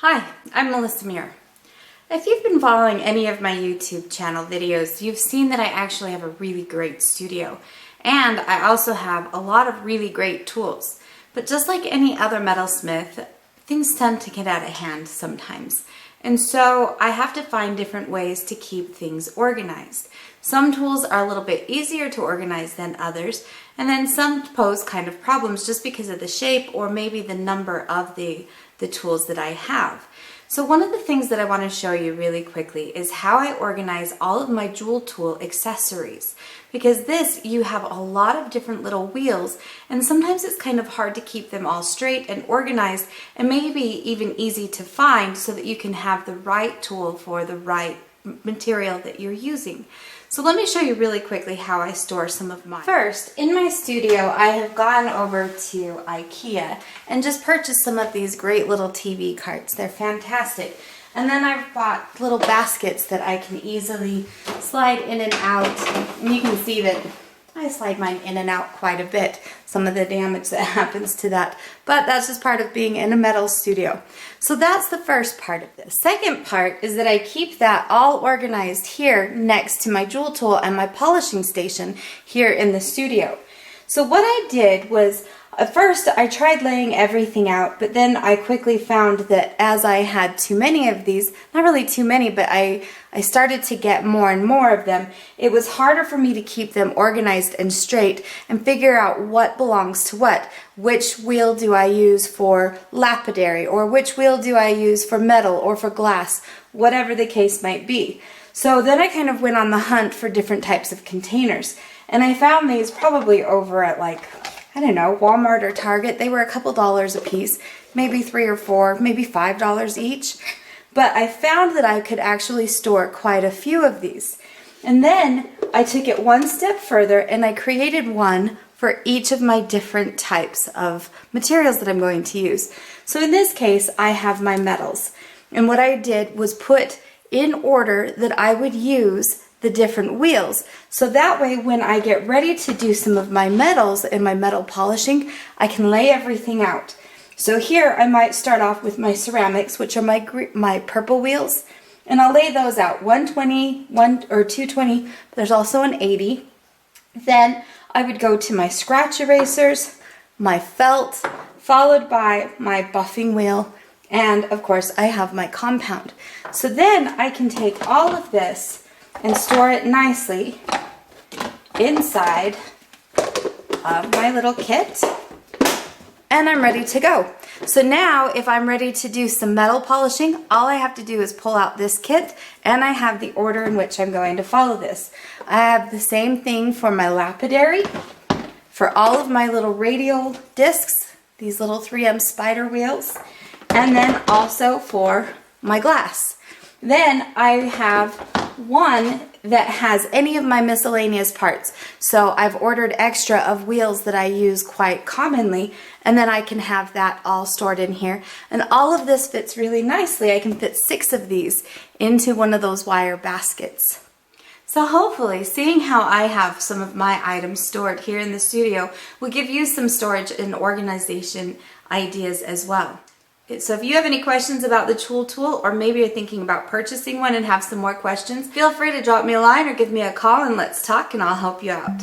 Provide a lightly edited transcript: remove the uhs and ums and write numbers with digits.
Hi, I'm Melissa Muir. If you've been following any of my YouTube channel videos, you've seen that I actually have a really great studio. And I also have a lot of really great tools. But just like any other metalsmith, things tend to get out of hand sometimes. And so I have to find different ways to keep things organized. Some tools are a little bit easier to organize than others, and then some pose kind of problems just because of the shape or maybe the number of the tools that I have. So one of the things that I want to show you really quickly is how I organize all of my JoolTool accessories. Because this, you have a lot of different little wheels, and sometimes it's kind of hard to keep them all straight and organized, and maybe even easy to find so that you can have the right tool for the right material that you're using. So let me show you really quickly how I store some of mine. First, in my studio, I have gone over to IKEA and just purchased some of these great little TV carts. They're fantastic. And then I've bought little baskets that I can easily slide in and out. And you can see that I slide mine in and out quite a bit, some of the damage that happens to that. But that's just part of being in a metal studio. So that's the first part of this. Second part is that I keep that all organized here next to my JoolTool and my polishing station here in the studio. So what I did was, at first I tried laying everything out, but then I quickly found that as I had too many of these, not really too many, but I started to get more and more of them, it was harder for me to keep them organized and straight and figure out what belongs to what. Which wheel do I use for lapidary, or which wheel do I use for metal or for glass, whatever the case might be. So then I kind of went on the hunt for different types of containers. And I found these probably over at I don't know, Walmart or Target. They were a couple dollars a piece, maybe $3 or $4, maybe $5 each. But I found that I could actually store quite a few of these. And then I took it one step further and I created one for each of my different types of materials that I'm going to use. So in this case, I have my metals. And what I did was put in order that I would use the different wheels. So that way when I get ready to do some of my metals and my metal polishing, I can lay everything out. So here I might start off with my ceramics, which are my purple wheels, and I'll lay those out, 120, 220, but there's also an 80. Then I would go to my scratch erasers, my felt, followed by my buffing wheel, and of course I have my compound. So then I can take all of this and store it nicely inside of my little kit, and I'm ready to go. So now if I'm ready to do some metal polishing, all I have to do is pull out this kit, and I have the order in which I'm going to follow this. I have the same thing for my lapidary, for all of my little radial discs, these little 3M spider wheels, and then also for my glass. Then I have one that has any of my miscellaneous parts. So I've ordered extra of wheels that I use quite commonly, and then I can have that all stored in here. And all of this fits really nicely. I can fit 6 of these into one of those wire baskets. So hopefully, seeing how I have some of my items stored here in the studio will give you some storage and organization ideas as well. So if you have any questions about the JoolTool, or maybe you're thinking about purchasing one and have some more questions, feel free to drop me a line or give me a call and let's talk and I'll help you out.